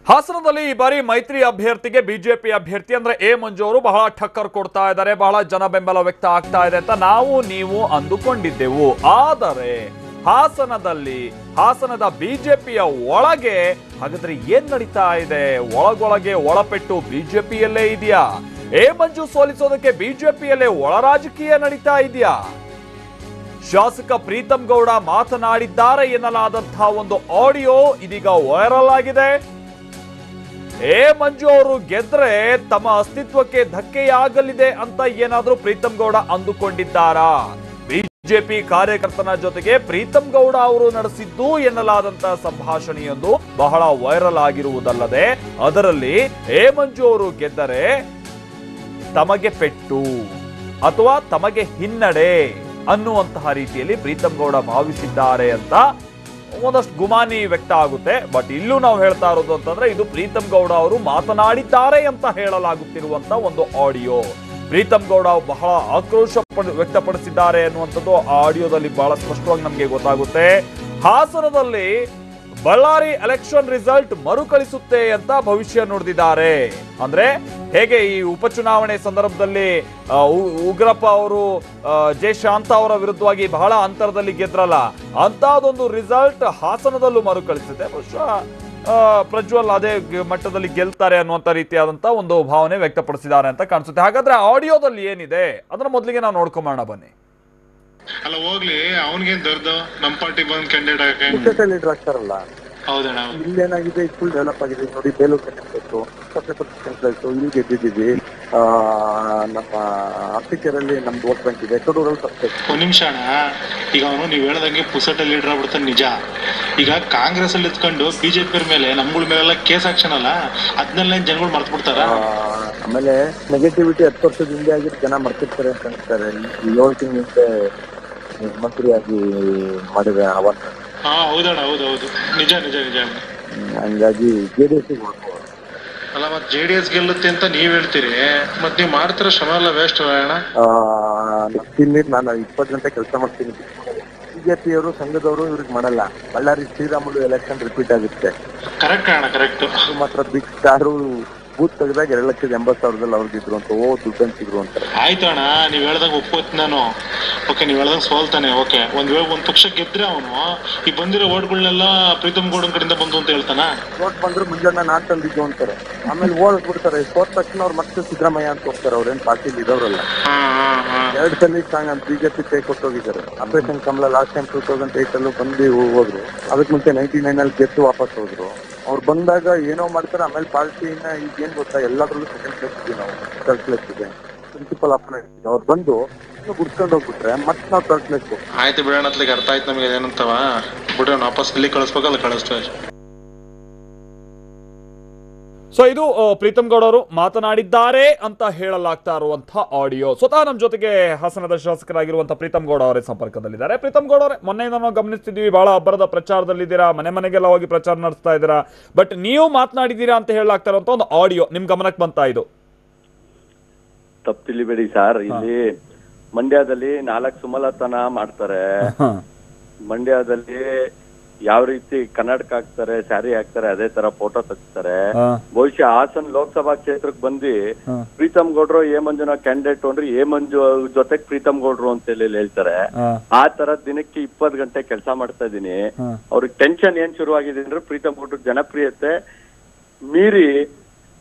ಹಾಸನದಲ್ಲಿ ಈ ಬಾರಿ ಮೈತ್ರಿ ಅಭ್ಯರ್ಥಿಗೆ ಬಿಜೆಪಿ ಅಭ್ಯರ್ಥಿ ಅಂದ್ರೆ ಎ ಮಂಜು ಅವರು ಬಹಳ ಠಕ್ಕರ್ ಕೊಡ್ತಾ ಇದ್ದಾರೆ, ಬಹಳ ಜನ ಬೆಂಬಲ ವ್ಯಕ್ತ ಆಗ್ತಾ ಇದೆ ಅಂತ ನೀವು ಅಂದುಕೊಂಡಿದ್ದೆವು. ಆದರೆ ಹಾಸನದ ಬಿಜೆಪಿಯ ಒಳಗೆ ಹಾಗಾದ್ರೆ ಏನ್ ನಡೀತಾ ಇದೆ? ಒಳಗೊಳಗೆ ಒಳಪೆಟ್ಟು ಬಿಜೆಪಿಯಲ್ಲೇ ಇದೆಯಾ? ಎ ಮಂಜು ಸೋಲಿಸೋದಕ್ಕೆ ಬಿಜೆಪಿಯಲ್ಲೇ ಒಳ ರಾಜಕೀಯ ನಡೀತಾ ಇದೆಯಾ? ಶಾಸಕ ಪ್ರೀತಂ ಗೌಡ ಮಾತನಾಡಿದ್ದಾರೆ ಎನ್ನಲಾದಂತಹ ಒಂದು ಆಡಿಯೋ ಇದೀಗ ವೈರಲ್ ಆಗಿದೆ. ಎ ಮಂಜು ಅವರು ಗೆದ್ರೆ ತಮ್ಮ ಅಸ್ತಿತ್ವಕ್ಕೆ ಧಕ್ಕೆಯಾಗಲಿದೆ ಅಂತ ಏನಾದ್ರೂ ಪ್ರೀತಂ ಗೌಡ ಅಂದುಕೊಂಡಿದ್ದಾರಾ? ಬಿಜೆಪಿ ಕಾರ್ಯಕರ್ತನ ಜೊತೆಗೆ ಪ್ರೀತಂ ಗೌಡ ಅವರು ನಡೆಸಿದ್ದು ಎನ್ನಲಾದಂತಹ ಸಂಭಾಷಣೆಯೊಂದು ಬಹಳ ವೈರಲ್ ಆಗಿರುವುದಲ್ಲದೆ ಅದರಲ್ಲಿ ಎ ಮಂಜು ಅವರು ಗೆದ್ದರೆ ತಮಗೆ ಪೆಟ್ಟು ಅಥವಾ ತಮಗೆ ಹಿನ್ನಡೆ ಅನ್ನುವಂತಹ ರೀತಿಯಲ್ಲಿ ಪ್ರೀತಂ ಗೌಡ ಭಾವಿಸಿದ್ದಾರೆ ಅಂತ ಒಂದಷ್ಟು ಗುಮಾನಿ ವ್ಯಕ್ತ ಆಗುತ್ತೆ. ಬಟ್ ಇಲ್ಲೂ ನಾವು ಹೇಳ್ತಾ ಇರೋದು ಅಂತಂದ್ರೆ ಇದು ಪ್ರೀತಂ ಗೌಡ ಅವರು ಮಾತನಾಡಿದ್ದಾರೆ ಅಂತ ಹೇಳಲಾಗುತ್ತಿರುವಂತ ಒಂದು ಆಡಿಯೋ. ಪ್ರೀತಂ ಗೌಡ ಬಹಳ ಆಕ್ರೋಶ ವ್ಯಕ್ತಪಡಿಸಿದ್ದಾರೆ ಅನ್ನುವಂಥದ್ದು ಆ ಆಡಿಯೋದಲ್ಲಿ ಬಹಳ ಸ್ಪಷ್ಟವಾಗಿ ನಮಗೆ ಗೊತ್ತಾಗುತ್ತೆ. ಹಾಸನದಲ್ಲಿ ಬಳ್ಳಾರಿ ಎಲೆಕ್ಷನ್ ರಿಸಲ್ಟ್ ಮರುಕಳಿಸುತ್ತೆ ಅಂತ ಭವಿಷ್ಯ ನುಡಿದಿದ್ದಾರೆ. ಅಂದ್ರೆ ಹೇಗೆ ಈ ಉಪಚುನಾವಣೆ ಸಂದರ್ಭದಲ್ಲಿ ಉಗ್ರಪ್ಪ ಅವರು ಜಯಶಾಂತ ಅವರ ವಿರುದ್ಧವಾಗಿ ಬಹಳ ಅಂತರದಲ್ಲಿ ಗೆದ್ರಲ್ಲ, ಅಂತಹದೊಂದು ರಿಸಲ್ಟ್ ಹಾಸನದಲ್ಲೂ ಮರುಕಳಿಸುತ್ತೆ. ಬಹುಶಃ ಪ್ರಜ್ವಲ್ ಅದೇ ಮಟ್ಟದಲ್ಲಿ ಗೆಲ್ತಾರೆ ಅನ್ನುವಂತ ರೀತಿಯಾದಂತ ಒಂದು ಭಾವನೆ ವ್ಯಕ್ತಪಡಿಸಿದ್ದಾರೆ ಅಂತ ಕಾಣಿಸುತ್ತೆ. ಹಾಗಾದ್ರೆ ಆಡಿಯೋದಲ್ಲಿ ಏನಿದೆ ಅದನ್ನ ಮೊದಲಿಗೆ ನಾವು ನೋಡ್ಕೊಂಬೋಣ ಬನ್ನಿ. ಅಲ್ಲ ಹೋಗ್ಲಿ, ಅವನಿಗೇನ್ ದೊಡ್ಡದು ನಮ್ಮ ಪಾರ್ಟಿ ಬಂದ್ ಕ್ಯಾಂಡಿಡೇಟ್ ಆಗ್ತಾರಲ್ಲ. ಹೌದಣ್ಣ, ಇಲ್ಲೇನಾಗಿದೆ, ಫುಲ್ ಡೆವಲಪ್ ಆಗಿದೆ ನೋಡಿ. ಬೇಲೂರು ಕಂಪ್ಲೇಸು ಇಲ್ಲಿ ಗೆದ್ದಿದ್ದೀವಿ. ನಮ್ಮ ಅರ್ತಿಕೆರಲ್ಲಿ ನಮ್ದು ವೋಟ್ ಬ್ಯಾಂಕ್ ಇದೆ. ಕಡೂರಲ್ಲಿ ಒಂದ್ ನಿಮಿಷ ಅಣ್ಣ, ಈಗ ಅವನು ನೀವ್ ಹೇಳ್ದಂಗೆ ಪುಸಟ ಲೀಡರ್ ಆಗ್ಬಿಡ್ತಾನೆ ನಿಜ. ಈಗ ಕಾಂಗ್ರೆಸ್ ಅಲ್ಲಿ ಇತ್ಕೊಂಡು ಬಿಜೆಪಿ ಮೇಲೆ ನಮ್ಗಳ ಮೇಲೆಲ್ಲ ಕೇಸ್ ಆಕ್ಷನ್ ಅಲ್ಲ, ಅದನ್ನೆಲ್ಲ ಜನಗಳು ಮರ್ತು ಬಿಡ್ತಾರ. ಆಮೇಲೆ ನೆಗೆಟಿವಿಟಿ 10 ವರ್ಷದ ಹಿಂದೆ ಆಗಿರೋ ಜನ ಮರ್ತಿರ್ತಾರೆ ಅಂತ ಅನ್ಸ್ತಾರೆ. 7 ತಿಂಗಳ ಹಿಂದೆ ಮಂತ್ರಿಯಾಗಿ ಮಾಡಿದ್ರೆ ಅವನ್ನ. ಹಾ ಹೌದಣ್ಣ, ಹೌದೌದು, ನಿಜ ನಿಜ ನಿಜ. ಹಂಗಾಗಿ JDS ಅಲ್ಲ, ಮತ್ JDS ಗೆಲ್ಲುತ್ತೆ ಅಂತ ನೀವ್ ಹೇಳ್ತೀರಿ, ಮತ್ ನೀವ್ ಮಾಡ್ತಿರೋ ಶ್ರಮ ಎಲ್ಲ ವೇಸ್ಟ್ ಅಣ್ಣ. ನಾನು 20 ಗಂಟೆ ಕೆಲಸ ಮಾಡ್ತೀನಿ. ಬಿಜೆಪಿ ಅವರು ಸಂಘದವರು ಇವ್ರಿಗೆ ಮಾಡಲ್ಲ. ಬಳ್ಳಾರಿ ಶ್ರೀರಾಮುಲು ಎಲೆಕ್ಷನ್ ರಿಪೀಟ್ ಆಗುತ್ತೆ. ಕರೆಕ್ಟ್ ಅಣ್ಣ, ಕರೆಕ್ಟ್. ಮಾತ್ರ ಬಿಗ್ ಸ್ಟಾರು ಬೂತ್ ತೆಗೆದಾಗ 2,80,000 ಅವ್ರಿಗಿದ್ರು ಅಂತ. ದುಡ್ಡು ಅಂತಿದ್ರು ಅಂತ. ಆಯ್ತು ಅಣ್ಣ, ನೀವ್ ಹೇಳ್ದಾಗ ಒಪ್ಪೋತ್ ನಾನು. ಓಕೆ, ನೀವ್ ಹೇಳ್ದಾಗ ಸೋಲ್ತಾನೆ. ಓಕೆ, ಒಂದ್ ಪಕ್ಷ ಗೆದ್ರೆ ಅವನು ಈ ಬಂದಿರೋ ಓಟ್ಗಳನ್ನೆಲ್ಲ ಪ್ರೀತಂ ಗೌಡನ್ ಕಡೆಯಿಂದ ಬಂದು ಅಂತ ಹೇಳ್ತಾನ. ಓಟ್ ಬಂದ್ರು ಮುಂಜಾನೆ ನಾನ್ ತಂದಿದ್ದು ಅಂತಾರೆ. ಆಮೇಲೆ ಓಟ್ ಬಿಡ್ತಾರೆ. ಸೋತ ತಕ್ಷಣ ಅವ್ರು ಮತ್ತೆ ಸಿದ್ದರಾಮಯ್ಯ ಅಂತ ಹೋಗ್ತಾರೆ. ಅವ್ರೇನ್ ಪಾರ್ಟಿಲಿ ಇರೋರಲ್ಲ. 2 ಸಲ ಬಿಜೆಪಿ ಕೈ ಕೊಟ್ಟೋಗಿದ್ದಾರೆ. ಆಪರೇಷನ್ ಕಮಲ ಲಾಸ್ಟ್ ಟೈಮ್ 2008 ಅಲ್ಲೂ ಬಂದು ಹೋದ್ರು. ಅದಕ್ಕೆ ಮುಂಚೆ 99 ಅಲ್ಲಿ ಗೆದ್ದು ವಾಪಸ್ ಹೋದ್ರು. ಅವ್ರು ಬಂದಾಗ ಏನೋ ಮಾಡ್ತಾರೆ. ಆಮೇಲೆ ಪಾರ್ಟಿನ ಈಗ ಏನ್ ಗೊತ್ತಾ, ಎಲ್ಲದ್ರಲ್ಲೂ ಸೆಕೆಂಡ್ ಪ್ಲೇಸ್ ಇದೆ, ನಾವು ಥರ್ಡ್ ಪ್ಲೇಸ್ ಇದೆ. ಪ್ರಿನ್ಸಿಪಲ್ ಅಪೋನೆಂಟ್ ಅವ್ರು ಬಂದು ಗುಡ್ಸ್ಕೊಂಡು ಹೋಗ್ಬಿಟ್ರೆ ಮತ್ತೆ ನಾವು ಥರ್ಡ್ ಪ್ಲೇಸ್ ಹೋಗ್ತೀವಿ. ಆಯ್ತು ಬಿಡೋಣ, ಅತ್ಲಿಗೆ ಅರ್ಥ ಆಯ್ತು ನಮಗೆ ಏನಂತವ. ಬಿಡೋಣ, ವಾಪಸ್ ಇಲ್ಲಿ ಕಳಿಸ್ಬೇಕಲ್ಲ, ಕಳಿಸ್ತೇವೆ. ಸೊ ಇದು ಪ್ರೀತಂ ಗೌಡ ಅವರು ಮಾತನಾಡಿದ್ದಾರೆ ಅಂತ ಹೇಳಲಾಗ್ತಾ ಇರುವಂತಹ ಆಡಿಯೋ. ಸ್ವತಃ ನಮ್ಮ ಜೊತೆಗೆ ಹಾಸನದ ಶಾಸಕರಾಗಿರುವಂತಹ ಪ್ರೀತಂ ಗೌಡ ಅವರೇ ಸಂಪರ್ಕದಲ್ಲಿದ್ದಾರೆ. ಪ್ರೀತಂ ಗೌಡ ಅವರೇ, ಮೊನ್ನೆ ನಾವು ಗಮನಿಸ್ತಿದ್ವಿ, ಬಹಳ ಅಬ್ಬರದ ಪ್ರಚಾರದಲ್ಲಿದ್ದೀರಾ, ಮನೆ ಮನೆಗೆಲ್ಲ ಹೋಗಿ ಪ್ರಚಾರ ನಡೆಸ್ತಾ ಇದ್ದೀರಾ. ಬಟ್ ನೀವು ಮಾತನಾಡಿದ್ದೀರಾ ಅಂತ ಹೇಳಲಾಗ್ತಾ ಇರುವಂತ ಒಂದು ಆಡಿಯೋ ನಿಮ್ ಗಮನಕ್ಕೆ ಬಂತಾ? ಇದು ತಪ್ಪಿಲಿಬೇಡಿ ಸರ್. ಇಲ್ಲಿ ಮಂಡ್ಯದಲ್ಲಿ 4 ಸುಮಲತನ ಮಾಡ್ತಾರೆ. ಮಂಡ್ಯದಲ್ಲಿ ಯಾವ ರೀತಿ ಕನ್ನಡಕ ಹಾಕ್ತಾರೆ, ಸ್ಯಾರಿ ಹಾಕ್ತಾರೆ, ಅದೇ ತರ ಫೋಟೋ ತೆಗಿತಾರೆ. ಬಹುಶಃ ಹಾಸನ ಲೋಕಸಭಾ ಕ್ಷೇತ್ರಕ್ಕೆ ಬಂದು ಪ್ರೀತಂ ಗೌಡ್ರು ಎ ಮಂಜುನ ಕ್ಯಾಂಡಿಡೇಟ್ ಅಂದ್ರೆ ಎ ಮಂಜು ಜೊತೆಗೆ ಪ್ರೀತಂ ಗೌಡ್ರು ಅಂತ ಹೇಳಿ ಹೇಳ್ತಾರೆ. ಆ ತರ ದಿನಕ್ಕೆ 20 ಗಂಟೆ ಕೆಲಸ ಮಾಡ್ತಾ ಇದೀನಿ. ಅವ್ರಿಗೆ ಟೆನ್ಷನ್ ಏನ್ ಶುರುವಾಗಿದೆ ಅಂದ್ರೆ ಪ್ರೀತಂ ಗೌಡ್ರ ಜನಪ್ರಿಯತೆ ಮೀರಿ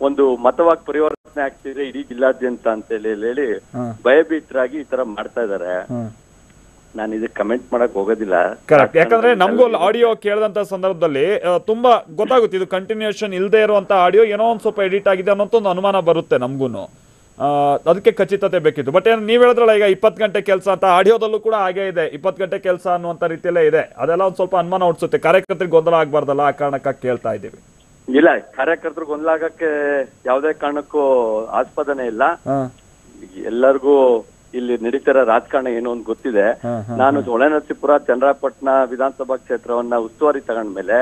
ಒಂದು ಮತವಾಗಿ ಪರಿವರ್ತನೆ ಆಗ್ತಿದೆ ಇಡೀ ಜಿಲ್ಲಾದ್ಯಂತ ಅಂತ ಹೇಳಿ ಭಯಭೀತರಾಗಿ ಈ ತರ ಮಾಡ್ತಾ ಇದಾರೆ. ನಾನು ಇದಕ್ಕೆ ಕಮೆಂಟ್ ಮಾಡಕ್ ಹೋಗೋದಿಲ್ಲ. ಕರೆಕ್ಟ್, ಯಾಕಂದ್ರೆ ನಮಗೂ ಆಡಿಯೋ ಕೇಳಿದಂತ ಸಂದರ್ಭದಲ್ಲಿ ತುಂಬಾ ಗೊತ್ತಾಗುತ್ತೆ ಇದು ಕಂಟಿನ್ಯೂಷನ್ ಇಲ್ಲದೆ ಇರುವಂತ ಆಡಿಯೋ, ಏನೋ ಒಂದ್ ಸ್ವಲ್ಪ ಎಡಿಟ್ ಆಗಿದೆ ಅನ್ನೋಂತ ಒಂದು ಅನುಮಾನ ಬರುತ್ತೆ ನಮ್ಗೂನು. ಅದಕ್ಕೆ ಖಚಿತತೆ ಬೇಕಿತ್ತು. ಬಟ್ ಏನ್ ನೀವ್ ಹೇಳಿದ್ರಲ್ಲ ಈಗ 20 ಗಂಟೆ ಕೆಲಸ ಅಂತ, ಆಡಿಯೋದಲ್ಲೂ ಕೂಡ ಹಾಗೆ ಇದೆ, 20 ಗಂಟೆ ಕೆಲಸ ಅನ್ನುವಂತ ರೀತಿಯಲ್ಲೇ ಇದೆ. ಅದೆಲ್ಲ ಒಂದ್ ಸ್ವಲ್ಪ ಅನುಮಾನ ಹುಡ್ಸುತ್ತೆ. ಕಾರ್ಯಕರ್ತರಿಗೆ ಗೊಂದಲ ಆಗ್ಬಾರ್ದಲ್ಲ, ಆ ಕಾರಣಕ್ಕಾಗಿ ಕೇಳ್ತಾ ಇದ್ದೀವಿ. ಇಲ್ಲ, ಕಾರ್ಯಕರ್ತರು ಗೊಂದಲ ಆಗಕ್ಕೆ ಯಾವುದೇ ಕಾರಣಕ್ಕೂ ಆಸ್ಪದನೆ ಇಲ್ಲ. ಎಲ್ಲರಿಗೂ ಇಲ್ಲಿ ನಡೀತಿರೋ ರಾಜಕಾರಣ ಏನು ಅಂತ ಗೊತ್ತಿದೆ. ನಾನು ಹೊಳೆನರಸೀಪುರ ಚನ್ನರಾಯಪಟ್ಟಣ ವಿಧಾನಸಭಾ ಕ್ಷೇತ್ರವನ್ನ ಉಸ್ತುವಾರಿ ತಗೊಂಡ್ಮೇಲೆ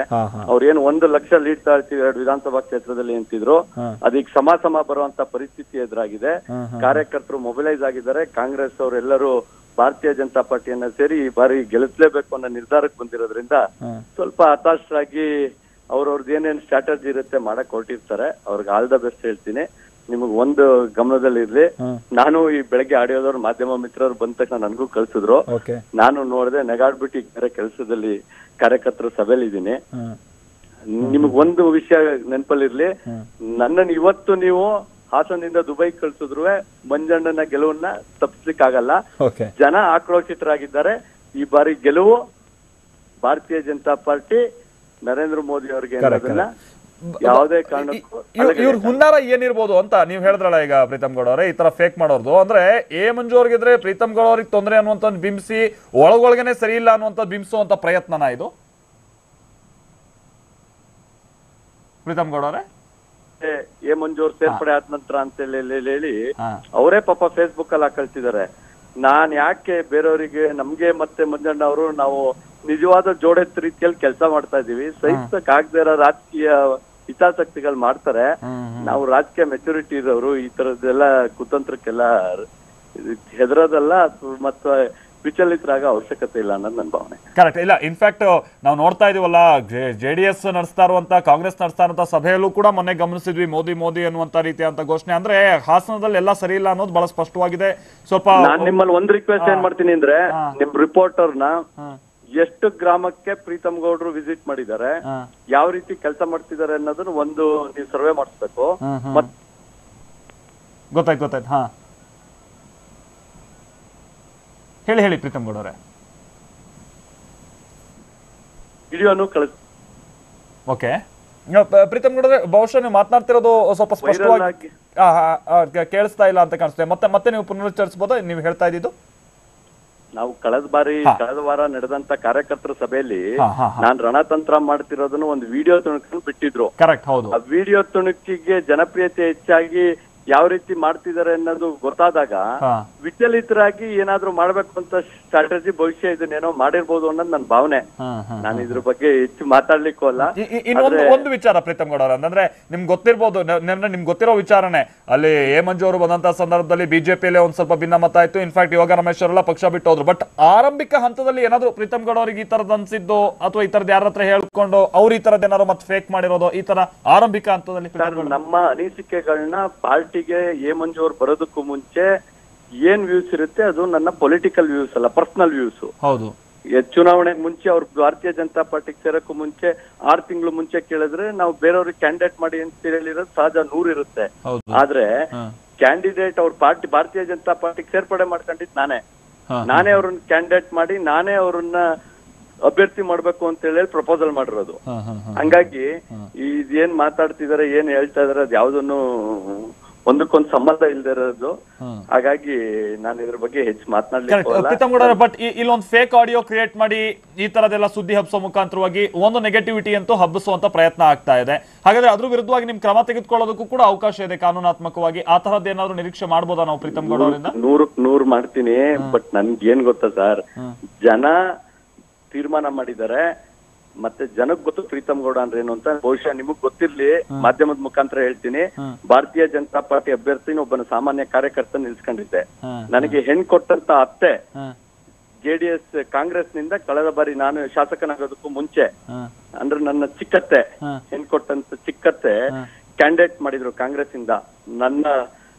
ಅವ್ರೇನು 1 ಲಕ್ಷ ಲೀಡ್ ತಾಳ್ತೀವಿ 2 ವಿಧಾನಸಭಾ ಕ್ಷೇತ್ರದಲ್ಲಿ ಅಂತಿದ್ರು. ಅದೀಗ ಸಮ ಬರುವಂತ ಪರಿಸ್ಥಿತಿ ಎದುರಾಗಿದೆ. ಕಾರ್ಯಕರ್ತರು ಮೊಬಿಲೈಸ್ ಆಗಿದ್ದಾರೆ. ಕಾಂಗ್ರೆಸ್ ಅವರೆಲ್ಲರೂ ಭಾರತೀಯ ಜನತಾ ಪಾರ್ಟಿಯನ್ನ ಸೇರಿ ಈ ಬಾರಿ ಗೆಲ್ಲಿಸಲೇಬೇಕು ಅನ್ನೋ ನಿರ್ಧಾರಕ್ಕೆ ಬಂದಿರೋದ್ರಿಂದ ಸ್ವಲ್ಪ ಹತಾಶರಾಗಿ ಅವ್ರವ್ರದ್ದು ಏನೇನು ಸ್ಟ್ರಾಟಜಿ ಇರುತ್ತೆ ಮಾಡಕ್ ಹೊರಟಿರ್ತಾರೆ. ಅವ್ರಿಗೆ ಆಲ್ ದ ಬೆಸ್ಟ್ ಹೇಳ್ತೀನಿ. ನಿಮಗ್ ಒಂದು ಗಮನದಲ್ಲಿ ಇರ್ಲಿ, ನಾನು ಈ ಬೆಳಗ್ಗೆ ಆಡಿಯೋದವ್ರು ಮಾಧ್ಯಮ ಮಿತ್ರರು ಬಂದ ತಕ್ಷಣ ನನ್ಗೂ ಕಳ್ಸಿದ್ರು. ನಾನು ನೋಡಿದೆ, ನೆಗಾಡ್ಬಿಟ್ಟು ಈ ಕೆಲಸದಲ್ಲಿ ಕಾರ್ಯಕರ್ತರ ಸಭೆಯಲ್ಲಿ ಇದ್ದೀನಿ. ನಿಮಗ್ ಒಂದು ವಿಷಯ ನೆನಪಲ್ಲಿರ್ಲಿ, ನನ್ನನ್ನು ಇವತ್ತು ನೀವು ಹಾಸನದಿಂದ ದುಬೈ ಕಳ್ಸಿದ್ರು ಮಂಜಣ್ಣನ ಗೆಲುವನ್ನ ತಪ್ಪಿಸ್ಲಿಕ್ಕೆ ಆಗಲ್ಲ. ಜನ ಆಕ್ರೋಶಿತರಾಗಿದ್ದಾರೆ. ಈ ಬಾರಿ ಗೆಲುವು ಭಾರತೀಯ ಜನತಾ ಪಾರ್ಟಿ ನರೇಂದ್ರ ಮೋದಿ ಅವರಿಗೆ ಅನ್ನೋದನ್ನ ಯಾವುದೇ ಕಾರಣಕ್ಕೂ ಇವ್ರ ಹುನ್ನಾರ ಏನಿರ್ಬೋದು ಅಂತ ನೀವ್ ಹೇಳಿದ್ರಲ್ಲ ಈಗ ಪ್ರೀತಮ್ ಗೌಡ ಅವರೇ, ಈ ತರ ಫೇಕ್ ಮಾಡೋರ್ದು ಅಂದ್ರೆ ಎ ಮಂಜು ಅವ್ರಿಗಿದ್ರೆ ಪ್ರೀತಮ್ ಗೌಡ ಅವ್ರಿಗೆ ತೊಂದರೆ ಅನ್ನುವಂತ ಬಿಂಬಿಸಿ ಒಳಗೊಳಗನೆ ಸರಿ ಇಲ್ಲ ಅನ್ನುವಂತ ಬಿಂಬಿಸುವಂತ ಪ್ರಯತ್ನನ ಇದು ಪ್ರೀತಮ್ ಗೌಡ ಅವರೇ? ಎ ಮಂಜು ಅವ್ರು ಸೇರ್ಪಡೆ ಆದ ನಂತರ ಅಂತ ಹೇಳಿ ಅವರೇ ಪಾಪ ಫೇಸ್ಬುಕ್ ಅಲ್ಲಿ ಹಾಕಳ್ತಿದ್ದಾರೆ, ನಾನ್ ಯಾಕೆ ಬೇರೆಯವರಿಗೆ, ನಮ್ಗೆ ಮತ್ತೆ ಮಂಜಣ್ಣ ಅವರು ನಾವು ನಿಜವಾದ ಜೋಡೆತ್ ರೀತಿಯಲ್ಲಿ ಕೆಲಸ ಮಾಡ್ತಾ ಇದೀವಿ, ಸಹಿಸಕ್ ಆಗದೆ ಇರೋ ರಾಜಕೀಯ ಹಿತಾಸಕ್ತಿಗಳು ಮಾಡ್ತಾರೆ, ನಾವು ರಾಜಕೀಯ ಮೆಚುರಿಟಿ ಇರೋರು ಈ ತರದ್ದೆಲ್ಲ ಕುತಂತ್ರಕ್ಕೆಲ್ಲ ಹೆದರೋದಲ್ಲ ಮತ್ತೆ ವಿಚಲಿತರಾಗ ಅವಶ್ಯಕತೆ ಇಲ್ಲ ಅನ್ನೋದು ನನ್ನ ಭಾವನೆ. ಕರೆಕ್ಟ್. ಇಲ್ಲ, ಇನ್ಫ್ಯಾಕ್ಟ್ ನಾವು ನೋಡ್ತಾ ಇದೀವಲ್ಲ, JDS ನಡೆಸ್ತಾ ಇರುವಂತ, ಕಾಂಗ್ರೆಸ್ ನಡೆಸ್ತಾ ಇರುವಂತ ಸಭೆಯಲ್ಲೂ ಕೂಡ ಮೊನ್ನೆ ಗಮನಿಸಿದ್ವಿ ಮೋದಿ ಮೋದಿ ಅನ್ನುವಂತ ರೀತಿಯಂತ ಘೋಷಣೆ. ಅಂದ್ರೆ ಹಾಸನದಲ್ಲಿ ಎಲ್ಲ ಸರಿ ಇಲ್ಲ ಅನ್ನೋದು ಬಹಳ ಸ್ಪಷ್ಟವಾಗಿದೆ. ಸ್ವಲ್ಪ ನಾನ್ ನಿಮ್ಮಲ್ಲಿ ಒಂದ್ ರಿಕ್ವೆಸ್ಟ್ ಏನ್ ಮಾಡ್ತೀನಿ ಅಂದ್ರೆ, ನಿಮ್ ರಿಪೋರ್ಟರ್ನ ಎಷ್ಟು ಗ್ರಾಮಕ್ಕೆ ಪ್ರೀತಮ್ ಗೌಡ್ರು ವಿಸಿಟ್ ಮಾಡಿದ್ದಾರೆ, ಯಾವ ರೀತಿ ಕೆಲಸ ಮಾಡ್ತಿದ್ದಾರೆ ಅನ್ನೋದನ್ನ ಒಂದು ನೀವು ಸರ್ವೆ ಮಾಡಿಸ್ಬೇಕು. ಗೊತ್ತಾಯ್ತು. ಹಾ, ಹೇಳಿ ಪ್ರೀತಮ್ ಗೌಡ ಅವರೇ. ವಿಡಿಯೋನು ಕಳಿಸ್. ಓಕೆ ಪ್ರೀತಮ್ ಗೌಡ ಅವರೇ, ಬಹುಶಃ ನೀವು ಮಾತನಾಡ್ತಿರೋದು ಸ್ವಲ್ಪ ಸ್ಪಷ್ಟವಾಗಿ ಕೇಳಿಸ್ತಾ ಇಲ್ಲ ಅಂತ ಕಾಣಿಸ್ತದೆ. ಮತ್ತೆ ನೀವು ಪುನರುಚ್ಚರಿಸಬಹುದಾ ನೀವು ಹೇಳ್ತಾ ಇದ್ದಿದ್ದು? ನಾವು ಕಳೆದ ವಾರ ನಡೆದಂತ ಕಾರ್ಯಕರ್ತರ ಸಭೆಯಲ್ಲಿ ನಾನ್ ರಣತಂತ್ರ ಮಾಡ್ತಿರೋದನ್ನು ಒಂದು ವಿಡಿಯೋ ತುಣುಕು ಬಿಟ್ಟಿದ್ರು. ಕರೆಕ್ಟ್, ಹೌದು. ಆ ವಿಡಿಯೋ ತುಣುಕಿಗೆ ಜನಪ್ರಿಯತೆ ಹೆಚ್ಚಾಗಿ ಯಾವ ರೀತಿ ಮಾಡ್ತಿದ್ದಾರೆ ಅನ್ನೋದು ಗೊತ್ತಾದಾಗ ವಿಚಲಿತರಾಗಿ ಏನಾದ್ರು ಮಾಡ್ಬೇಕು ಅಂತ ಸ್ಟ್ರಾಟಜಿ ಭವಿಷ್ಯ ಇದನ್ನೇನೋ ಮಾಡಿರ್ಬೋದು ಅನ್ನೋದು ನನ್ನ ಭಾವನೆ. ನಾನು ಇದ್ರ ಬಗ್ಗೆ ಹೆಚ್ಚು ಮಾತಾಡ್ಲಿಕ್ಕೂ ಅಲ್ಲ. ಒಂದು ವಿಚಾರ ಪ್ರೀತಮ್ ಗೌಡ ಅವ್ರ, ಅಂದ್ರೆ ನಿಮ್ಗೆ ಗೊತ್ತಿರ್ಬೋದು, ನಿಮ್ಗೆ ಗೊತ್ತಿರೋ ವಿಚಾರನೆ, ಅಲ್ಲಿ ಎ ಮಂಜು ಅವರು ಬಂದಂತ ಸಂದರ್ಭದಲ್ಲಿ ಬಿಜೆಪಿಯಲ್ಲಿ ಒಂದ್ ಸ್ವಲ್ಪ ಭಿನ್ನಮತ ಆಯ್ತು. ಇನ್ಫ್ಯಾಕ್ಟ್ ಯೋಗ ರಮೇಶ್ ಅವರೆಲ್ಲ ಪಕ್ಷ ಬಿಟ್ಟು ಹೋದ್ರು. ಬಟ್ ಆರಂಭಿಕ ಹಂತದಲ್ಲಿ ಏನಾದ್ರು ಪ್ರೀತಮ್ ಗೌಡ ಅವ್ರಿಗೆ ಈ ತರದ್ ಅನ್ಸಿದ್ದು ಅಥವಾ ಈ ತರದ್ ಯಾರ ಹತ್ರ ಹೇಳ್ಕೊಂಡು ಅವ್ರು ಈ ತರದ್ ಏನಾದ್ರು ಮತ್ತೆ ಫೇಕ್ ಮಾಡಿರೋದು ಈ ತರ ಆರಂಭಿಕ ಹಂತದಲ್ಲಿ? ನಮ್ಮ ಅನಿಸಿಕೆಗಳನ್ನ ಪಾರ್ಟಿಗೆ ಎ ಮಂಜು ಅವ್ರು ಬರೋದಕ್ಕೂ ಮುಂಚೆ ಏನ್ ವ್ಯೂಸ್ ಇರುತ್ತೆ ಅದು ನನ್ನ ಪೊಲಿಟಿಕಲ್ ವ್ಯೂಸ್ ಅಲ್ಲ, ಪರ್ಸನಲ್ ವ್ಯೂಸ್. ಹೌದು. ಚುನಾವಣೆಗೆ ಮುಂಚೆ ಅವ್ರು ಭಾರತೀಯ ಜನತಾ ಪಾರ್ಟಿಗೆ ಸೇರಕ್ಕೂ ಮುಂಚೆ 6 ತಿಂಗಳು ಮುಂಚೆ ಕೇಳಿದ್ರೆ ನಾವು ಬೇರೆಯವ್ರಿಗೆ ಕ್ಯಾಂಡಿಡೇಟ್ ಮಾಡಿ ಅಂತ ಹೇಳಿರೋದು ಸಹಜ 100 ಇರುತ್ತೆ. ಆದ್ರೆ ಕ್ಯಾಂಡಿಡೇಟ್ ಅವ್ರ ಪಾರ್ಟಿ ಭಾರತೀಯ ಜನತಾ ಪಾರ್ಟಿಗೆ ಸೇರ್ಪಡೆ ಮಾಡ್ಕೊಂಡಿದ್ ನಾನೇ ಅವ್ರನ್ನ ಕ್ಯಾಂಡಿಡೇಟ್ ಮಾಡಿ ನಾನೇ ಅವ್ರನ್ನ ಅಭ್ಯರ್ಥಿ ಮಾಡ್ಬೇಕು ಅಂತ ಹೇಳಿ ಪ್ರಪೋಸಲ್ ಮಾಡಿರೋದು. ಹಂಗಾಗಿ ಇದೇನ್ ಮಾತಾಡ್ತಿದಾರೆ ಏನ್ ಹೇಳ್ತಾ ಇದಾರೆ ಅದ್ ಯಾವ್ದನ್ನು ಒಂದಕ್ಕೊಂದು ಸಂಬಂಧ ಇಲ್ದೇ ಇರೋದು. ಹಾಗಾಗಿ ನಾನು ಇದ್ರ ಬಗ್ಗೆ ಹೆಚ್ಚು ಮಾತನಾಡ್ಲಿಕ್ಕೆ. ಬಟ್ ಇಲ್ಲೊಂದು ಫೇಕ್ ಆಡಿಯೋ ಕ್ರಿಯೇಟ್ ಮಾಡಿ ಈ ತರದೆಲ್ಲ ಸುದ್ದಿ ಹಬ್ಸೋ ಮುಖಾಂತರವಾಗಿ ಒಂದು ನೆಗೆಟಿವಿಟಿ ಅಂತೂ ಹಬ್ಬಿಸುವಂತ ಪ್ರಯತ್ನ ಆಗ್ತಾ ಇದೆ. ಹಾಗಾದ್ರೆ ಅದ್ರ ವಿರುದ್ಧವಾಗಿ ನಿಮ್ ಕ್ರಮ ತೆಗೆದುಕೊಳ್ಳೋದಕ್ಕೂ ಕೂಡ ಅವಕಾಶ ಇದೆ ಕಾನೂನಾತ್ಮಕವಾಗಿ. ಆ ತರದ್ದು ಏನಾದ್ರು ನಿರೀಕ್ಷೆ ಮಾಡ್ಬೋದಾ ನಾವು ಪ್ರೀತಮ್ ಗೌಡ ಅವರಿಂದ? 100 ಮಾಡ್ತೀನಿ. ಬಟ್ ನನ್ಗೆ ಏನ್ ಗೊತ್ತಾ ಸರ್, ಜನ ತೀರ್ಮಾನ ಮಾಡಿದ್ದಾರೆ, ಮತ್ತೆ ಜನಕ್ಕೆ ಗೊತ್ತು ಪ್ರೀತಮ್ ಗೌಡ ಅಂದ್ರೆ ಏನು ಅಂತ. ಬಹುಶಃ ನಿಮಗ್ ಗೊತ್ತಿರ್ಲಿ, ಮಾಧ್ಯಮದ ಮುಖಾಂತರ ಹೇಳ್ತೀನಿ. ಭಾರತೀಯ ಜನತಾ ಪಾರ್ಟಿ ಅಭ್ಯರ್ಥಿನ ಒಬ್ಬನ ಸಾಮಾನ್ಯ ಕಾರ್ಯಕರ್ತ ನಿಲ್ಸ್ಕೊಂಡಿದ್ದೆ. ನನಗೆ ಹೆಣ್ ಕೊಟ್ಟಂತ ಅತ್ತೆ JDS ಕಾಂಗ್ರೆಸ್ ನಿಂದ ಕಳೆದ ಬಾರಿ ನಾನು ಶಾಸಕನಾಗೋದಕ್ಕೂ ಮುಂಚೆ ಅಂದ್ರೆ ನನ್ನ ಚಿಕ್ಕತ್ತೆ ಹೆಣ್ ಕೊಟ್ಟಂತ ಚಿಕ್ಕತ್ತೆ ಕ್ಯಾಂಡಿಡೇಟ್ ಮಾಡಿದ್ರು ಕಾಂಗ್ರೆಸ್ ಇಂದ ನನ್ನ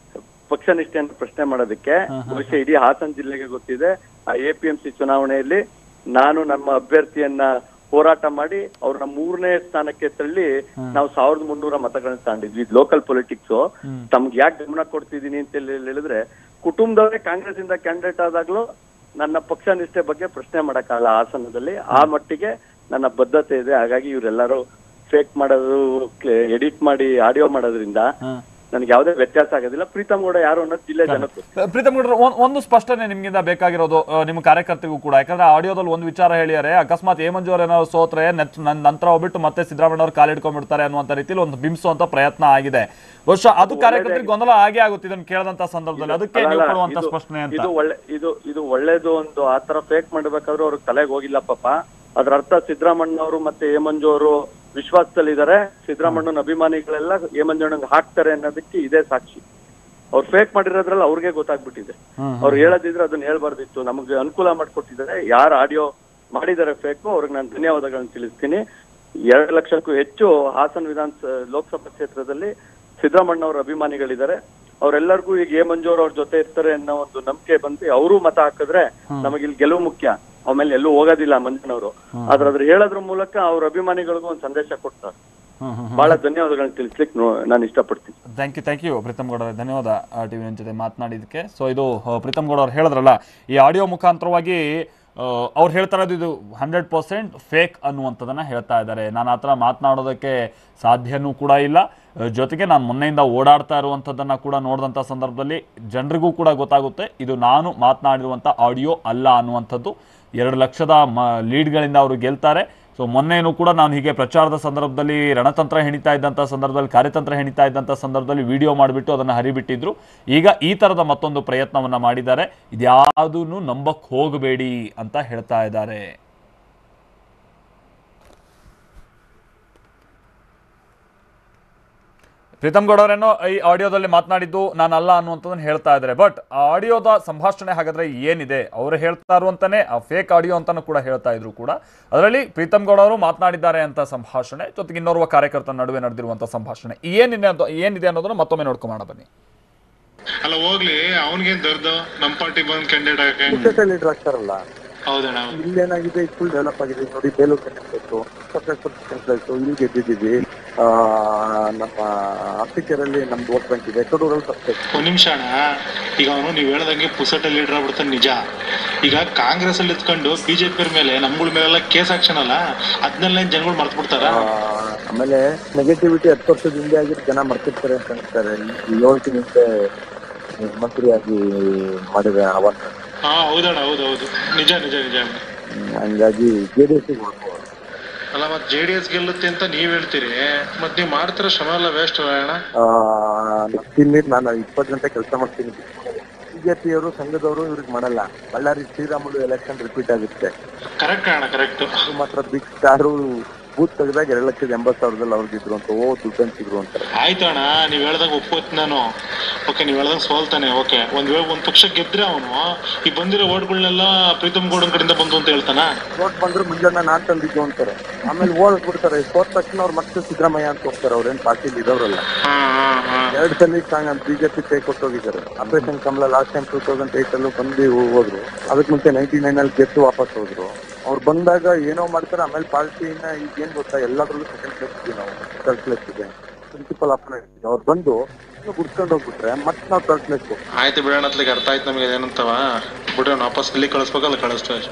ಪಕ್ಷ ನಿಷ್ಠೆಯನ್ನು ಪ್ರಶ್ನೆ ಮಾಡೋದಕ್ಕೆ. ಬಹುಶಃ ಇಡೀ ಹಾಸನ ಜಿಲ್ಲೆಗೆ ಗೊತ್ತಿದೆ. ಆ APMC ಚುನಾವಣೆಯಲ್ಲಿ ನಾನು ನಮ್ಮ ಅಭ್ಯರ್ಥಿಯನ್ನ ಹೋರಾಟ ಮಾಡಿ ಅವ್ರನ್ನ 3ನೇ ಸ್ಥಾನಕ್ಕೆ ತಳ್ಳಿ ನಾವು 1300 ಮತಗಳನ್ನ ತಗೊಂಡಿದ್ವಿ. ಲೋಕಲ್ ಪೊಲಿಟಿಕ್ಸ್ ತಮ್ಗೆ ಯಾಕೆ ಗಮನ ಕೊಡ್ತಿದೀನಿ ಅಂತ ಹೇಳಿದ್ರೆ, ಕುಟುಂಬದವರೇ ಕಾಂಗ್ರೆಸ್ ಇಂದ ಕ್ಯಾಂಡಿಡೇಟ್ ಆದಾಗ್ಲೂ ನನ್ನ ಪಕ್ಷ ನಿಷ್ಠೆ ಬಗ್ಗೆ ಪ್ರಶ್ನೆ ಮಾಡಕ್ಕಾಗಲ್ಲ ಹಾಸನದಲ್ಲಿ. ಆ ಮಟ್ಟಿಗೆ ನನ್ನ ಬದ್ಧತೆ ಇದೆ. ಹಾಗಾಗಿ ಇವರೆಲ್ಲರೂ ಫೇಕ್ ಮಾಡೋದು, ಎಡಿಟ್ ಮಾಡಿ ಆಡಿಯೋ ಮಾಡೋದ್ರಿಂದ ನನಗೆ ಯಾವುದೇ ವ್ಯತ್ಯಾಸ ಆಗೋದಿಲ್ಲ. ಪ್ರೀತಮ್ ಗೌಡ ಯಾರು ಅನ್ನೋದು ಜಿಲ್ಲೆ ಜನಕ್ಕೆ. ಪ್ರೀತಮ್ ಗೌಡ, ಒಂದು ಸ್ಪಷ್ಟನೆ ನಿಮ್ಗಿಂದ ಬೇಕಾಗಿರೋದು ನಿಮ್ಮ ಕಾರ್ಯಕರ್ತರಿಗೂ ಕೂಡ. ಯಾಕಂದ್ರೆ ಆಡಿಯೋದಲ್ಲಿ ಒಂದು ವಿಚಾರ ಹೇಳಿದ್ದಾರೆ, ಅಕಸ್ಮಾತ್ ಎ ಮಂಜು ಅವ್ರು ಏನಾದ್ರು ಸೋತ್ರೆ ನಂತರ ಹೋಗ್ಬಿಟ್ಟು ಮತ್ತೆ ಸಿದ್ದರಾಮಯ್ಯ ಅವ್ರು ಕಾಲಿಡ್ಕೊಂಡ್ಬಿಡ್ತಾರೆ ಅನ್ನುವಂತ ರೀತಿಯಲ್ಲಿ ಒಂದು ಬಿಂಬಿಸುವಂತ ಪ್ರಯತ್ನ ಆಗಿದೆ. ಬಹುಶಃ ಅದು ಕಾರ್ಯಕರ್ತರಿಗೆ ಗೊಂದಲ ಆಗೇ ಆಗುತ್ತೆ ಇದನ್ನು ಕೇಳದಂತ ಸಂದರ್ಭದಲ್ಲಿ. ಅದಕ್ಕೆ ನೀವು ಕೊಡುವಂತ ಸ್ಪಷ್ಟನೆ ಅಂತ. ಇದು ಒಳ್ಳೇದು. ಒಂದು ಆತರ ಫೇಕ್ ಮಾಡ್ಬೇಕಾದ್ರೂ ಅವ್ರಿಗೆ ತಲೆಗೆ ಹೋಗಿಲ್ಲ ಪಾಪ. ಅದ್ರ ಅರ್ಥ ಸಿದ್ದರಾಮಯ್ಯ ಅವರು ಮತ್ತೆ ಎ ಮಂಜು ಅವರು ವಿಶ್ವಾಸದಲ್ಲಿದ್ದಾರೆ. ಸಿದ್ದರಾಮಯ್ಯನ ಅಭಿಮಾನಿಗಳೆಲ್ಲ ಎ ಮಂಜಣ್ಣಂಗೆ ಹಾಕ್ತಾರೆ ಅನ್ನೋದಕ್ಕೆ ಇದೇ ಸಾಕ್ಷಿ. ಅವ್ರು ಫೇಕ್ ಮಾಡಿರೋದ್ರಲ್ಲಿ ಅವ್ರಿಗೆ ಗೊತ್ತಾಗ್ಬಿಟ್ಟಿದೆ. ಅವ್ರು ಹೇಳದಿದ್ರೆ ಅದನ್ನ ಹೇಳ್ಬಾರ್ದಿತ್ತು. ನಮಗೆ ಅನುಕೂಲ ಮಾಡ್ಕೊಟ್ಟಿದ್ದಾರೆ. ಯಾರು ಆಡಿಯೋ ಮಾಡಿದ್ದಾರೆ ಫೇಕ್, ಅವ್ರಿಗೆ ನಾನು ಧನ್ಯವಾದಗಳನ್ನ ತಿಳಿಸ್ತೀನಿ. 2 ಲಕ್ಷಕ್ಕೂ ಹೆಚ್ಚು ಹಾಸನ ಲೋಕಸಭಾ ಕ್ಷೇತ್ರದಲ್ಲಿ ಸಿದ್ದರಾಮಣ್ಣ ಅವರ ಅಭಿಮಾನಿಗಳಿದ್ದಾರೆ. ಅವರೆಲ್ಲರಿಗೂ ಈಗ ಎ ಮಂಜು ಅವ್ರ ಜೊತೆ ಇರ್ತಾರೆ ಅನ್ನೋ ಒಂದು ನಂಬಿಕೆ ಬಂದು ಅವರು ಮತ ಹಾಕಿದ್ರೆ ನಮಗೆ ಇಲ್ಲಿ ಗೆಲುವು ಮುಖ್ಯ. ಆಮೇಲೆ ಎಲ್ಲೂ ಹೋಗೋದಿಲ್ಲ ಮಂಜನವರು. ಆದ್ರೆ ಅದ್ರ ಹೇಳೋದ್ರ ಮೂಲಕ ಅವ್ರ ಅಭಿಮಾನಿಗಳಿಗೂ ಒಂದು ಸಂದೇಶ ಕೊಡ್ತಾರೆ. ಬಹಳ ಧನ್ಯವಾದಗಳನ್ನ ತಿಳಿಸ್ಲಿಕ್ಕೆ ನಾನು ಇಷ್ಟಪಡ್ತೀನಿ. ಥ್ಯಾಂಕ್ ಯು ಪ್ರೀತಮ್ ಗೌಡ ಅವರೇ, ಧನ್ಯವಾದ ಟಿವಿ ಜೊತೆ ಮಾತನಾಡಿದಕ್ಕೆ. ಸೊ ಇದು ಪ್ರೀತಮ್ ಗೌಡ ಅವ್ರು ಹೇಳಿದ್ರಲ್ಲ, ಈ ಆಡಿಯೋ ಮುಖಾಂತರವಾಗಿ ಅವ್ರು ಹೇಳ್ತಾ ಇರೋದು ಇದು 100% ಫೇಕ್ ಅನ್ನುವಂಥದ್ದನ್ನು ಹೇಳ್ತಾ ಇದ್ದಾರೆ. ನಾನು ಆ ಥರ ಮಾತನಾಡೋದಕ್ಕೆ ಸಾಧ್ಯನೂ ಕೂಡ ಇಲ್ಲ. ಜೊತೆಗೆ ನಾನು ಮೊನ್ನೆಯಿಂದ ಓಡಾಡ್ತಾ ಇರುವಂಥದ್ದನ್ನು ಕೂಡ ನೋಡಿದಂಥ ಸಂದರ್ಭದಲ್ಲಿ ಜನರಿಗೂ ಕೂಡ ಗೊತ್ತಾಗುತ್ತೆ ಇದು ನಾನು ಮಾತನಾಡಿರುವಂಥ ಆಡಿಯೋ ಅಲ್ಲ ಅನ್ನುವಂಥದ್ದು. 2 ಲಕ್ಷದ ಲೀಡ್ಗಳಿಂದ ಅವರು ಗೆಲ್ತಾರೆ. ಸೊ ಮೊನ್ನೆಯೂ ಕೂಡ ನಾನು ಹೀಗೆ ಪ್ರಚಾರದ ಸಂದರ್ಭದಲ್ಲಿ ರಣತಂತ್ರ ಹೆಣಿತಾ ಇದ್ದಂಥ ಸಂದರ್ಭದಲ್ಲಿ, ಕಾರ್ಯತಂತ್ರ ಹೆಣಿತಾ ಇದ್ದಂಥ ಸಂದರ್ಭದಲ್ಲಿ ವಿಡಿಯೋ ಮಾಡಿಬಿಟ್ಟು ಅದನ್ನು ಹರಿಬಿಟ್ಟಿದ್ರು. ಈಗ ಈ ಥರದ ಮತ್ತೊಂದು ಪ್ರಯತ್ನವನ್ನು ಮಾಡಿದ್ದಾರೆ. ಇದ್ಯಾವುದನ್ನು ನಂಬಕ್ಕೆ ಹೋಗಬೇಡಿ ಅಂತ ಹೇಳ್ತಾ ಇದ್ದಾರೆ. ಪ್ರೀತಮ್ ಗೌಡ ಅವರೇನೋ ಈ ಆಡಿಯೋದಲ್ಲಿ ಮಾತನಾಡಿದ್ದು ನಾನಲ್ಲ ಅನ್ನುವಂಥದ್ದನ್ನು ಹೇಳ್ತಾ ಇದ್ದಾರೆ. ಬಟ್ ಆ ಆಡಿಯೋದ ಸಂಭಾಷಣೆ ಹಾಗಾದ್ರೆ ಏನಿದೆ, ಅವರು ಹೇಳ್ತಾ ಇರುವಂತಾನೆ ಆ ಫೇಕ್ ಆಡಿಯೋ ಅಂತಾನು ಕೂಡ ಹೇಳ್ತಾ ಇದ್ರು ಕೂಡ. ಅದರಲ್ಲಿ ಪ್ರೀತಮ್ ಗೌಡ ಅವರು ಮಾತನಾಡಿದ್ದಾರೆ ಅಂತ ಸಂಭಾಷಣೆ, ಜೊತೆಗೆ ಇನ್ನೋರ್ವ ಕಾರ್ಯಕರ್ತರ ನಡುವೆ ನಡೆದಿರುವಂತಹ ಸಂಭಾಷಣೆ ಏನಿದೆ ಅನ್ನೋದನ್ನ ಮತ್ತೊಮ್ಮೆ ನೋಡ್ಕೊಂಡು ಬನ್ನಿ. ಅಲ್ಲ ಹೋಗ್ಲಿ, ಅವನಿಗೇನ್ ದರ್ದು ನಮ್ಮ ಪಾರ್ಟಿ ಬಂದ್ ಕ್ಯಾಂಡಿಡೇಟ್ ಆಗಕ್ಕೆ ಲೀಡರ್ ಆಗ್ತಾರಲ್ಲ. ಹೌದಣ್ಣ. ಇಲ್ಲೇನಾಗಿದೆ, ಫುಲ್ ಡೆವಲಪ್ ಆಗಿದೆ ನೋಡಿ. ಬೇಲೂರು ಕನೆಕ್ಟ್ ಸಪ್ರೇಟ್ ಇಲ್ಲಿ ಗೆದ್ದಿದ್ದೀವಿ. ನಮ್ಮ ಅಫ್ರಿಕರಲ್ಲಿ ನಮ್ದು ವೋಟ್ ಬ್ಯಾಂಕ್ ಇದೆ. ಕಡೂರಲ್ಲಿ ಸಪ್ರೇಟ್. ಒಂದ್ ನಿಮಿಷ ಅಣ್ಣ, ಈಗ ಅವನು ನೀವ್ ಹೇಳ್ದಂಗೆ ಪುಸಟ ಲೀಡರ್ ಆಗ್ಬಿಡ್ತಾನೆ ನಿಜ. ಈಗ ಕಾಂಗ್ರೆಸ್ ಅಲ್ಲಿ ಇತ್ಕೊಂಡು ಬಿಜೆಪಿ ಮೇಲೆ ನಮ್ಗಳ ಮೇಲೆಲ್ಲ ಕೇಸ್ ಹಾಕ್ಷನ್ ಅಲ್ಲ, ಅದನ್ನೆಲ್ಲ ಜನಗಳು ಮರ್ತು ಬಿಡ್ತಾರ. ಆಮೇಲೆ ನೆಗೆಟಿವಿಟಿ 10 ವರ್ಷದ ಹಿಂದೆ ಆಗಿದ್ದು ಜನ ಮರ್ತಿರ್ತಾರೆ ಅಂತ ಅನ್ಸ್ತಾರೆ. 7 ತಿಂಗಳ ಮಂತ್ರಿಯಾಗಿ ಮಾಡಿದ ಅವನ್ನ. ಹಾ ಹೌದಣ್ಣ, ಹೌದು ನಿಜ. ಹಂಗಾಗಿ JDS ಅಲ್ಲ, ಮತ್ JDS ಗೆಲ್ಲುತ್ತೆ ಅಂತ ನೀವ್ ಹೇಳ್ತೀರಿ, ಮತ್ ನೀವ್ ಮಾಡ್ತಿರೋ ಶ್ರಮ ಎಲ್ಲ ವೇಸ್ಟ್ ಅಣ್ಣ. ನಾನು 20 ಗಂಟೆ ಕೆಲಸ ಮಾಡ್ತೀನಿ. ಬಿಜೆಪಿಯವರು ಸಂಘದವರು ಇವ್ರಿಗೆ ಮಾಡಲ್ಲ. ಬಳ್ಳಾರಿ ಶ್ರೀರಾಮುಲು ಎಲೆಕ್ಷನ್ ರಿಪೀಟ್ ಆಗುತ್ತೆ. ಕರೆಕ್ಟ್ ಅಣ್ಣ, ಕರೆಕ್ಟ್. ಮಾತ್ರ ಬಿಗ್ ಸ್ಟಾರು ಬೂತ್ ತೆಗೆದಾಗ 2,80,000 ಅವ್ರಿಗಿದ್ರು ಅಂತ. ದುಡ್ಡು ಅಂತಿದ್ರು ಅಂತ. ಆಯ್ತು ಅಣ್ಣ, ನೀವ್ ಹೇಳ್ದಾಗ ಒಪ್ಪೋತ್ ನಾನು. ಓಕೆ, ನೀವ್ ಹೇಳ್ದಾಗ ಸೋಲ್ತಾನೆ. ಓಕೆ, ಒಂದ್ ಪಕ್ಷ ಗೆದ್ರೆ ಅವನು ಈ ಬಂದಿರೋ ಓಟ್ಗಳನ್ನೆಲ್ಲ ಪ್ರೀತಮ್ ಗೌಡನ್ ಕಡೆಯಿಂದ ಬಂದು ಅಂತ ಹೇಳ್ತಾನ. ಓಟ್ ಬಂದ್ರು ಮುಂಜಾನೆ ನಾನ್ ತಂದಿದ್ದು ಅಂತಾರೆ. ಆಮೇಲೆ ಓಟ್ ಬಿಡ್ತಾರೆ. ಸೋತ ತಕ್ಷಣ ಅವ್ರು ಮತ್ತೆ ಸಿದ್ದರಾಮಯ್ಯ ಅಂತ ಹೋಗ್ತಾರೆ. ಅವ್ರೇನ್ ಪಾರ್ಟಿಲಿ ಇರೋರಲ್ಲ. 2 ಸಲ ಬಿಜೆಪಿ ಕೈ ಕೊಟ್ಟೋಗಿದ್ದಾರೆ. ಆಪರೇಷನ್ ಕಮಲ ಲಾಸ್ಟ್ ಟೈಮ್ 2008 ಅಲ್ಲೂ ಬಂದು ಹೋದ್ರು. ಅದಕ್ಕೆ ಮುಂಚೆ 99 ಅಲ್ಲಿ ಗೆದ್ದು ವಾಪಸ್ ಹೋದ್ರು. ಅವ್ರು ಬಂದಾಗ ಏನೋ ಮಾಡ್ತಾರೆ. ಆಮೇಲೆ ಪಾರ್ಟಿನ ಈಗ ಏನ್ ಗೊತ್ತಾ, ಎಲ್ಲದ್ರಲ್ಲೂ ಸೆಕೆಂಡ್ ಪ್ಲೇಸ್ ಇದೆ, ನಾವು ಥರ್ಡ್ ಪ್ಲೇಸ್ ಇದೆ. ಪ್ರಿನ್ಸಿಪಲ್ ಅಪೋನೆಂಟ್ ಅವ್ರು ಬಂದು ಗುಡ್ಸ್ಕೊಂಡು ಹೋಗ್ಬಿಟ್ರೆ ಮತ್ತೆ ನಾವು ಥರ್ಡ್ ಪ್ಲೇಸ್ ಹೋಗ್ತೀವಿ. ಆಯ್ತು ಬಿಡೋಣ, ಅರ್ಥ ಆಯ್ತು ನಮಗೆ ಏನಂತವ. ಬಿಡೋಣ, ವಾಪಸ್ ಇಲ್ಲಿ ಕಳಿಸ್ಬೇಕಲ್ಲ, ಕಳಿಸ್ತೇವೆ.